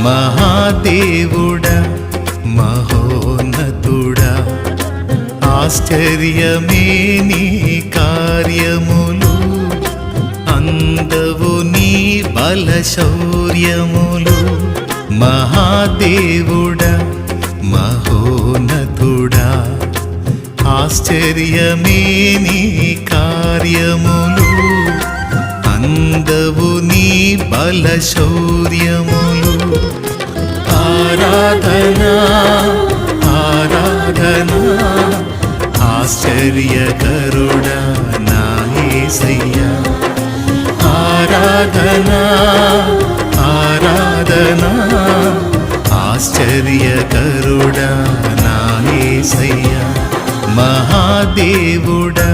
మహాదేవుడా మహోన్నతుడా ఆశ్చర్యమే నీ కార్యములు అందవు నీ బల శౌర్యములు మహాదేవుడా మహోన్నతుడా ఆశ్చర్యమే నీ కార్యములు అందవు నీ బల శౌర్యములు ఆరాధనా ఆరాధనా ఆశ్చర్యకరుడా నా యేసయ్యా ఆరాధనా ఆరాధనా ఆశ్చర్యకరుడా నా యేసయ్యా మహాదేవుడా